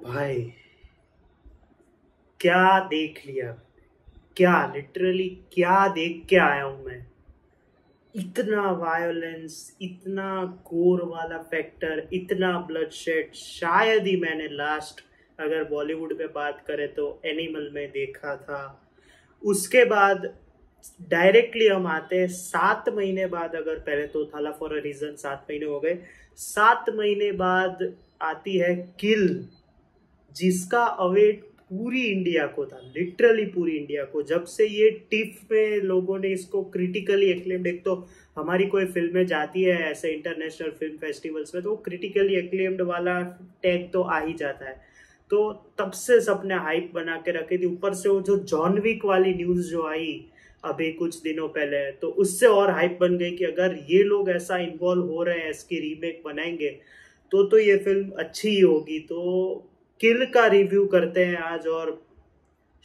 भाई, क्या देख लिया। क्या लिटरली क्या देख के आया हूं मैं। इतना वायोलेंस, इतना कोर वाला फैक्टर, इतना ब्लडशेड शायद ही मैंने लास्ट, अगर बॉलीवुड में बात करें तो एनिमल में देखा था। उसके बाद डायरेक्टली हम आते हैं 7 महीने बाद। अगर पहले तो थाला फॉर अ रीजन 7 महीने हो गए, 7 महीने बाद आती है किल, जिसका अवेट पूरी इंडिया को था, लिटरली पूरी इंडिया को। जब से ये टिफ में लोगों ने इसको क्रिटिकली एक्लेम्ड, एक तो हमारी कोई फिल्में जाती है ऐसे इंटरनेशनल फिल्म फेस्टिवल्स में तो वो क्रिटिकली एक्लेम्ड वाला टैग तो आ ही जाता है, तो तब से सबने हाइप बना के रखी थी। ऊपर से वो जो जॉन विक वाली न्यूज जो आई अभी कुछ दिनों पहले, तो उससे और हाइप बन गई कि अगर ये लोग ऐसा इन्वॉल्व हो रहे हैं, इसकी रीमेक बनाएंगे तो ये फिल्म अच्छी ही होगी। तो किल का रिव्यू करते हैं आज, और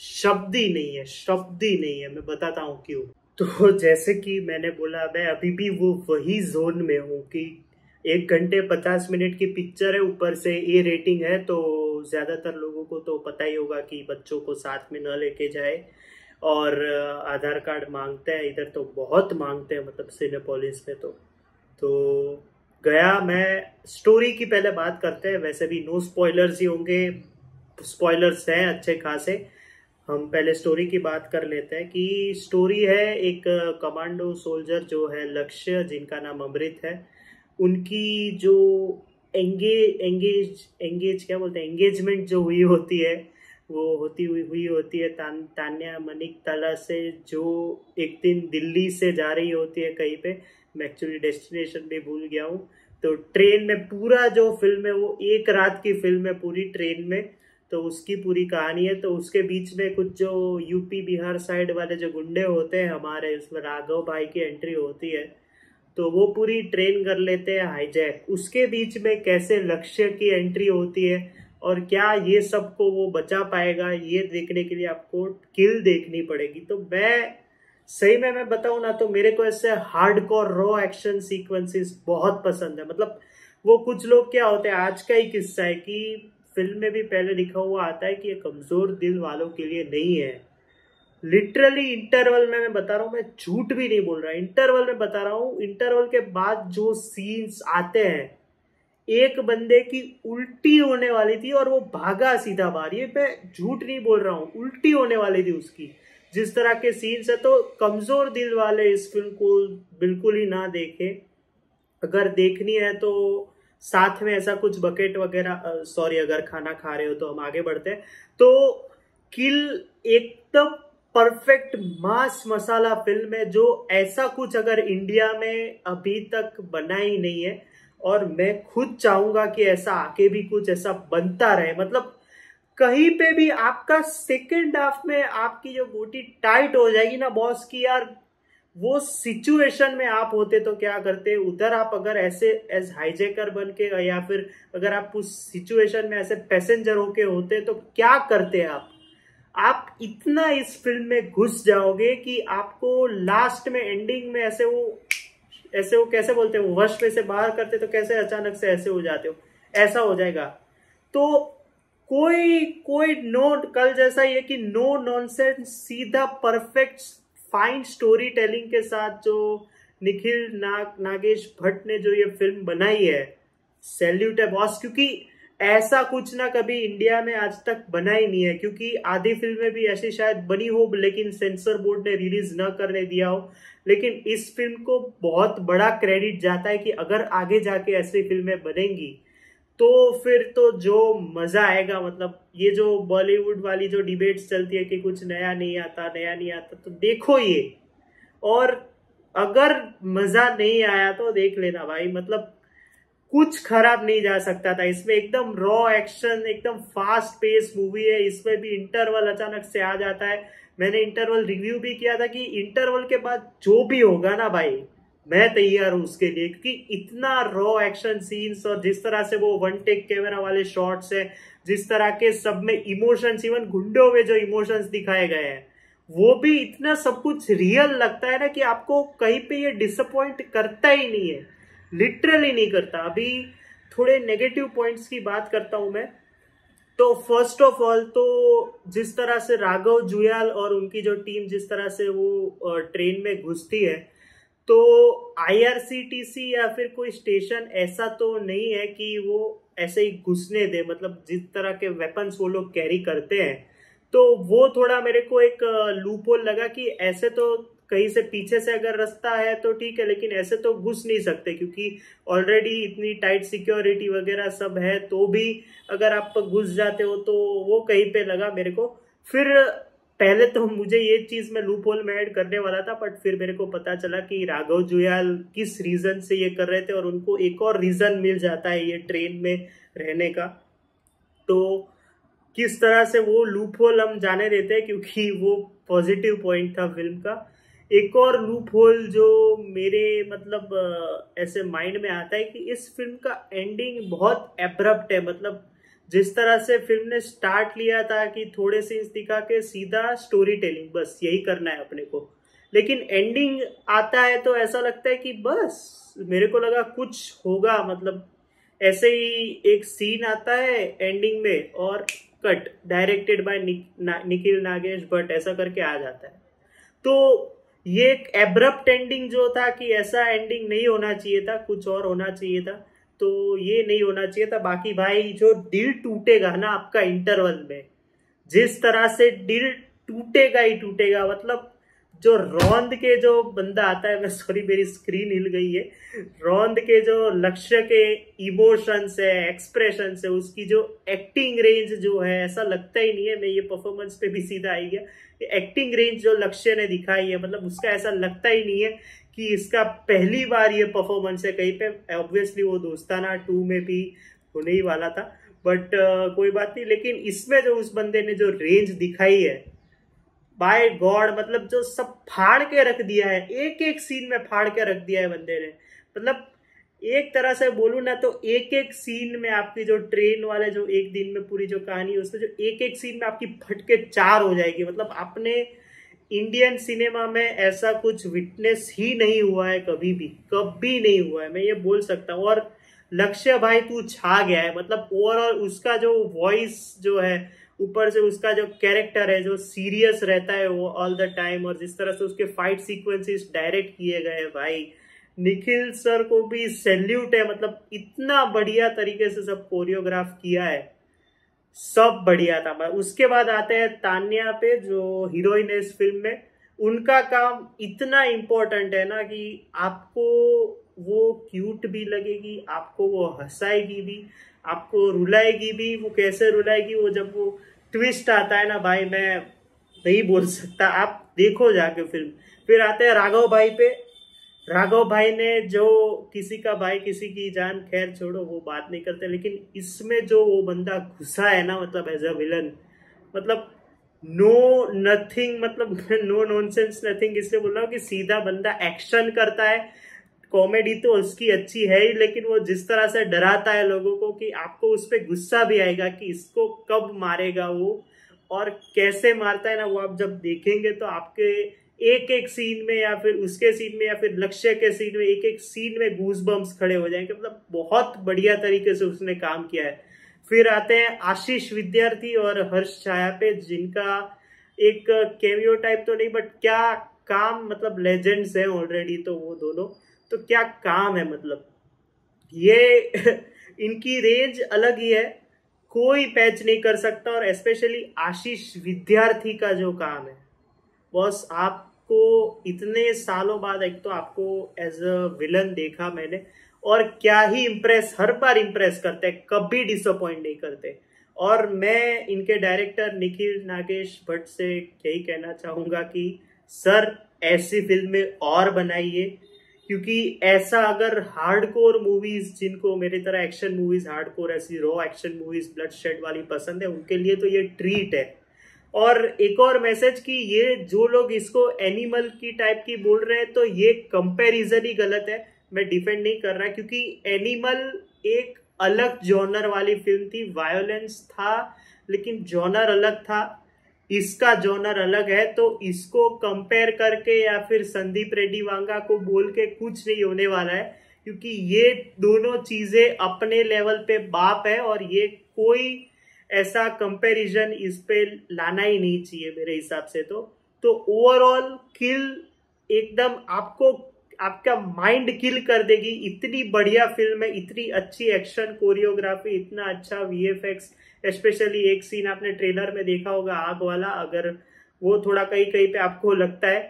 शब्द ही नहीं है, शब्द ही नहीं है। मैं बताता हूँ क्यों। तो जैसे कि मैंने बोला, मैं अभी भी वो वही जोन में हूँ कि 1 घंटे 50 मिनट की पिक्चर है, ऊपर से ए रेटिंग है, तो ज्यादातर लोगों को तो पता ही होगा कि बच्चों को साथ में न लेके जाए, और आधार कार्ड मांगते हैं इधर, तो बहुत मांगते हैं, मतलब सिनेपोलिस में तो गया मैं। स्टोरी की पहले बात करते हैं, वैसे भी नो स्पॉयलर्स ही होंगे, स्पॉयलर्स हैं अच्छे खासे। हम पहले स्टोरी की बात कर लेते हैं कि स्टोरी है एक कमांडो सोल्जर जो है लक्ष्य, जिनका नाम अमृत है। उनकी जो एंगेज क्या बोलते हैं, एंगेजमेंट जो हुई होती है, वो हुई होती है तान्या मनिक तला से, जो एक दिन दिल्ली से जा रही होती है कहीं पे। मैं एक्चुअली डेस्टिनेशन भी भूल गया हूँ। तो ट्रेन में पूरा जो फिल्म है वो एक रात की फिल्म है पूरी ट्रेन में, तो उसकी पूरी कहानी है। तो उसके बीच में कुछ जो यूपी बिहार साइड वाले जो गुंडे होते हैं हमारे, उसमें राघव भाई की एंट्री होती है, तो वो पूरी ट्रेन कर लेते हैं हाईजैक। उसके बीच में कैसे लक्ष्य की एंट्री होती है और क्या ये सबको वो बचा पाएगा, ये देखने के लिए आपको किल देखनी पड़ेगी। तो सही में मैं बताऊं ना, तो मेरे को ऐसे हार्डकोर रॉ एक्शन सीक्वेंसेस बहुत पसंद है। मतलब वो कुछ लोग क्या होते हैं, आज का ही किस्सा है कि फिल्म में भी पहले लिखा हुआ आता है कि ये कमजोर दिल वालों के लिए नहीं है। लिटरली इंटरवल में मैं बता रहा हूँ, मैं झूठ भी नहीं बोल रहा, इंटरवल में बता रहा हूँ, इंटरवल के बाद जो सीन्स आते हैं, एक बंदे की उल्टी होने वाली थी और वो भागा सीधा बाहर। ये मैं झूठ नहीं बोल रहा हूँ, उल्टी होने वाली थी उसकी, जिस तरह के सीन्स है। तो कमजोर दिल वाले इस फिल्म को बिल्कुल ही ना देखें। अगर देखनी है तो साथ में ऐसा कुछ बकेट वगैरह, सॉरी, अगर खाना खा रहे हो तो हम आगे बढ़ते हैं। तो किल एकदम परफेक्ट मास मसाला फिल्म है, जो ऐसा कुछ अगर इंडिया में अभी तक बना ही नहीं है, और मैं खुद चाहूंगा कि ऐसा आके भी कुछ ऐसा बनता रहे। मतलब कहीं पे भी आपका सेकेंड हाफ में आपकी जो बूटी टाइट हो जाएगी ना बॉस की, यार वो सिचुएशन में आप होते तो क्या करते उधर। आप अगर ऐसे एज हाईजैकर बन के, या फिर अगर आप उस सिचुएशन में ऐसे पैसेंजर होके होते तो क्या करते आप इतना इस फिल्म में घुस जाओगे कि आपको लास्ट में एंडिंग में ऐसे वो कैसे बोलते हैं, वश में से बाहर करते तो कैसे अचानक से ऐसे हो जाते हो, ऐसा हो जाएगा। तो कोई नो, कल जैसा ये कि नो नॉनसेंस, सीधा परफेक्ट फाइन स्टोरी टेलिंग के साथ जो निखिल नागेश भट्ट ने जो ये फिल्म बनाई है, सैल्यूट है बॉस। क्योंकि ऐसा कुछ ना कभी इंडिया में आज तक बना ही नहीं है। क्योंकि आधी फिल्में भी ऐसी शायद बनी हो लेकिन सेंसर बोर्ड ने रिलीज न करने दिया हो, लेकिन इस फिल्म को बहुत बड़ा क्रेडिट जाता है कि अगर आगे जाके ऐसी फिल्में बनेंगी तो फिर तो जो मजा आएगा। मतलब ये जो बॉलीवुड वाली जो डिबेट्स चलती है कि कुछ नया नहीं आता, तो देखो ये, और अगर मजा नहीं आया तो देख लेना भाई। मतलब कुछ खराब नहीं जा सकता था इसमें। एकदम रॉ एक्शन, एकदम फास्ट पेस मूवी है। इसमें भी इंटरवल अचानक से आ जाता है। मैंने इंटरवल रिव्यू भी किया था कि इंटरवल के बाद जो भी होगा ना भाई, मैं तैयार हूं उसके लिए, क्योंकि इतना रॉ एक्शन सीन्स, और जिस तरह से वो वन टेक कैमरा वाले शॉट्स है, जिस तरह के सब में इमोशंस, इवन गुंडों में जो इमोशंस दिखाए गए हैं, वो भी इतना सब कुछ रियल लगता है ना कि आपको कहीं पे ये डिसअपॉइंट करता ही नहीं है, लिटरली नहीं करता। अभी थोड़े नेगेटिव पॉइंट्स की बात करता हूं मैं। तो फर्स्ट ऑफ ऑल तो जिस तरह से राघव जुयाल और उनकी जो टीम जिस तरह से वो ट्रेन में घुसती है, तो आईआरसीटीसी या फिर कोई स्टेशन ऐसा तो नहीं है कि वो ऐसे ही घुसने दे, मतलब जिस तरह के वेपन्स वो लोग कैरी करते हैं। तो वो थोड़ा मेरे को एक लूप होल लगा कि ऐसे तो कहीं से पीछे से अगर रास्ता है तो ठीक है, लेकिन ऐसे तो घुस नहीं सकते क्योंकि ऑलरेडी इतनी टाइट सिक्योरिटी वगैरह सब है, तो भी अगर आप घुस जाते हो तो वो कहीं पे लगा मेरे को। फिर पहले तो मुझे ये चीज मैं लूप होल में ऐड करने वाला था, बट फिर मेरे को पता चला कि राघव जुयाल किस रीजन से ये कर रहे थे और उनको एक और रीजन मिल जाता है ये ट्रेन में रहने का। तो किस तरह से वो लूप होल हम जाने देते हैं क्योंकि वो पॉजिटिव पॉइंट था फिल्म का। एक और लूप होल जो मेरे मतलब ऐसे माइंड में आता है कि इस फिल्म का एंडिंग बहुत एब्रप्ट है। मतलब जिस तरह से फिल्म ने स्टार्ट लिया था कि थोड़े सीन्स दिखा के सीधा स्टोरी टेलिंग, बस यही करना है अपने को, लेकिन एंडिंग आता है तो ऐसा लगता है कि बस मेरे को लगा कुछ होगा, मतलब ऐसे ही एक सीन आता है एंडिंग में और cut, directed by Nikhil Nagesh Bhatt, ऐसा करके आ जाता है। तो ये एक एब्रप्ट एंडिंग जो था कि ऐसा एंडिंग नहीं होना चाहिए था, कुछ और होना चाहिए था, तो ये नहीं होना चाहिए था। बाकी भाई जो दिल टूटेगा ना आपका इंटरवल में, जिस तरह से दिल टूटेगा ही टूटेगा, मतलब जो रौंद के जो बंदा आता है, मैं सॉरी मेरी स्क्रीन हिल गई है, रौंद के जो लक्ष्य के इमोशंस है, एक्सप्रेशंस है, उसकी जो एक्टिंग रेंज जो है, ऐसा लगता ही नहीं है, मैं ये परफॉर्मेंस पे भी सीधा आई गया, एक्टिंग रेंज जो लक्ष्य ने दिखाई है, मतलब उसका ऐसा लगता ही नहीं है कि इसका पहली बार ये परफॉर्मेंस है कहीं पे। ऑब्वियसली वो दोस्ताना 2 में भी होने ही वाला था, बट कोई बात नहीं। लेकिन इसमें जो उस बंदे ने जो रेंज दिखाई है, बाय गॉड, मतलब जो सब फाड़ के रख दिया है, एक एक सीन में फाड़ के रख दिया है बंदे ने। मतलब एक तरह से बोलूं ना तो एक एक सीन में आपकी जो ट्रेन वाले जो एक दिन में पूरी जो कहानी है, उसमें जो एक एक सीन में आपकी फटके 4 हो जाएगी। मतलब आपने इंडियन सिनेमा में ऐसा कुछ विटनेस ही नहीं हुआ है, कभी भी, कभी नहीं हुआ है, मैं ये बोल सकता हूँ। और लक्ष्य भाई तू छा गया है, मतलब ओवरऑल उसका जो वॉइस जो है, ऊपर से उसका जो कैरेक्टर है जो सीरियस रहता है वो ऑल द टाइम, और जिस तरह से उसके फाइट सीक्वेंसेस डायरेक्ट किए गए हैं भाई, निखिल सर को भी सैल्यूट है। मतलब इतना बढ़िया तरीके से सब कोरियोग्राफ किया है, सब बढ़िया था। उसके बाद आते हैं तान्या पे जो हीरोइन है इस फिल्म में। उनका काम इतना इम्पोर्टेंट है ना कि आपको वो क्यूट भी लगेगी, आपको वो हंसाएगी भी, आपको रुलाएगी भी। वो कैसे रुलाएगी, वो जब वो ट्विस्ट आता है ना भाई, मैं नहीं बोल सकता, आप देखो जाके फिल्म। फिर आते हैं राघव भाई पे। राघव भाई ने जो किसी का भाई किसी की जान, खैर छोड़ो वो बात नहीं करते, लेकिन इसमें जो वो बंदा घुसा है ना, मतलब एज अ विलन, मतलब नो नथिंग, मतलब नो नॉनसेंस नथिंग, इसलिए बोल रहा हूँ कि सीधा बंदा एक्शन करता है। कॉमेडी तो उसकी अच्छी है ही, लेकिन वो जिस तरह से डराता है लोगों को कि आपको उस पर गुस्सा भी आएगा कि इसको कब मारेगा वो, और कैसे मारता है ना वो आप जब देखेंगे तो आपके एक एक सीन में या फिर उसके सीन में या फिर लक्ष्य के सीन में, एक एक सीन में गूज बम्स खड़े हो जाएंगे। मतलब बहुत बढ़िया तरीके से उसने काम किया है। फिर आते हैं आशीष विद्यार्थी और हर्ष छाया पे, जिनका एक कैमियो टाइप तो नहीं, बट क्या काम, मतलब लेजेंड्स हैं ऑलरेडी, तो वो दोनों तो क्या काम है, मतलब ये इनकी रेंज अलग ही है, कोई पैच नहीं कर सकता। और स्पेशली आशीष विद्यार्थी का जो काम है बॉस, आपको इतने सालों बाद एक तो आपको एज अ विलन देखा मैंने, और क्या ही इम्प्रेस, हर बार इम्प्रेस करते हैं, कभी डिसअपॉइंट नहीं करते। और मैं इनके डायरेक्टर निखिल नागेश भट्ट से यही कहना चाहूंगा कि सर ऐसी फिल्में और बनाइए, क्योंकि ऐसा अगर हार्डकोर मूवीज, जिनको मेरी तरह एक्शन मूवीज हार्डकोर, ऐसी raw action movies blood shed वाली पसंद है, उनके लिए तो ये ट्रीट है। और एक और मैसेज कि ये जो लोग इसको एनिमल की टाइप की बोल रहे हैं, तो ये कंपैरिजन ही गलत है। मैं डिफेंड नहीं कर रहा, क्योंकि एनिमल एक अलग जॉनर वाली फिल्म थी, वायोलेंस था लेकिन जॉनर अलग था, इसका जॉनर अलग है। तो इसको कंपेयर करके या फिर संदीप रेड्डी वांगा को बोल के कुछ नहीं होने वाला है, क्योंकि ये दोनों चीजें अपने लेवल पे बाप है, और ये कोई ऐसा कंपैरिजन इस पे लाना ही नहीं चाहिए मेरे हिसाब से। तो ओवरऑल किल एकदम आपको आपका माइंड किल कर देगी। इतनी बढ़िया फिल्म है, इतनी अच्छी एक्शन कोरियोग्राफी, इतना अच्छा वीएफएक्स। स्पेशली एक सीन आपने ट्रेलर में देखा होगा आग वाला, अगर वो थोड़ा कहीं कहीं पे आपको लगता है,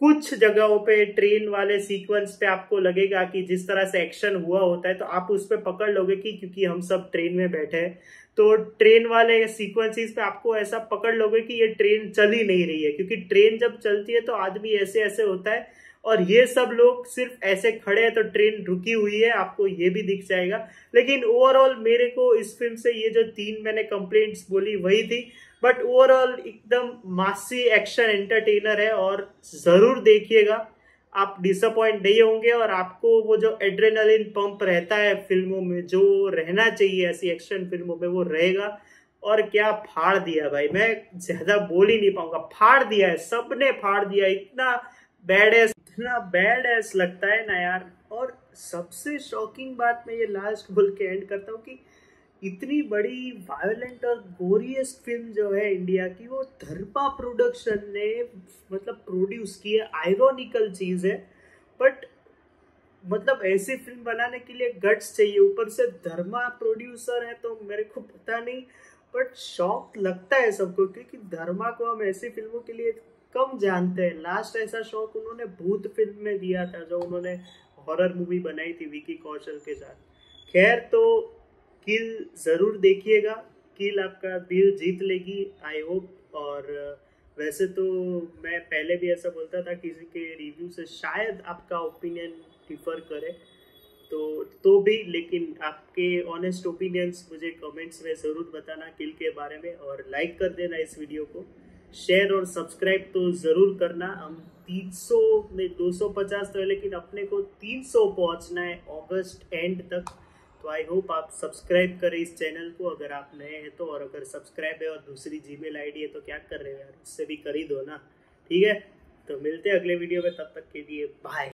कुछ जगहों पे ट्रेन वाले सीक्वेंस पे आपको लगेगा कि जिस तरह से एक्शन हुआ होता है तो आप उस पर पकड़ लोगे कि क्योंकि हम सब ट्रेन में बैठे हैं, तो ट्रेन वाले सीक्वेंसेस पे आपको ऐसा पकड़ लोगे कि ये ट्रेन चल ही नहीं रही है, क्योंकि ट्रेन जब चलती है तो आदमी ऐसे ऐसे होता है, और ये सब लोग सिर्फ ऐसे खड़े हैं तो ट्रेन रुकी हुई है, आपको ये भी दिख जाएगा। लेकिन ओवरऑल मेरे को इस फिल्म से ये जो 3 मैंने कंप्लेंट्स बोली वही थी, बट ओवरऑल एकदम मासी एक्शन एंटरटेनर है, और जरूर देखिएगा, आप डिसअपॉइंट नहीं होंगे, और आपको वो जो एड्रेनलिन पंप रहता है फिल्मों में, जो रहना चाहिए ऐसी एक्शन फिल्मों में, वो रहेगा। और क्या फाड़ दिया भाई, मैं ज्यादा बोल ही नहीं पाऊंगा, फाड़ दिया है, सबने फाड़ दिया, इतना बैड एस लगता है ना यार। और सबसे शॉकिंग बात मैं ये लास्ट बोल के एंड करता हूँ कि इतनी बड़ी वायलेंट और गोरियस फिल्म जो है इंडिया की, वो धर्मा प्रोडक्शन ने मतलब प्रोड्यूस की है। आयरॉनिकल चीज है, बट मतलब ऐसी फिल्म बनाने के लिए गट्स चाहिए, ऊपर से धर्मा प्रोड्यूसर है, तो मेरे को पता नहीं, बट शौक लगता है सबको, क्योंकि धर्मा को हम ऐसी फिल्मों के लिए कम जानते हैं। लास्ट ऐसा शौक उन्होंने भूत फिल्म में दिया था, जो उन्होंने हॉरर मूवी बनाई थी विकी कौशल के साथ। खैर, तो किल जरूर देखिएगा, किल आपका दिल जीत लेगी आई होप। और वैसे तो मैं पहले भी ऐसा बोलता था, किसी के रिव्यू से शायद आपका ओपिनियन डिफर करे, तो भी, लेकिन आपके ऑनेस्ट ओपिनियंस मुझे कमेंट्स में ज़रूर बताना किल के बारे में, और लाइक कर देना इस वीडियो को, शेयर और सब्सक्राइब तो ज़रूर करना। हम 300 में 250 तो है, लेकिन अपने को 300 पहुंचना है अगस्त एंड तक। तो आई होप आप सब्सक्राइब करें इस चैनल को अगर आप नए हैं तो, और अगर सब्सक्राइब है और दूसरी जीमेल आईडी है तो क्या कर रहे हो यार, उससे भी कर ही दो ना। ठीक है, तो मिलते हैं अगले वीडियो में, तब तक के लिए बाय।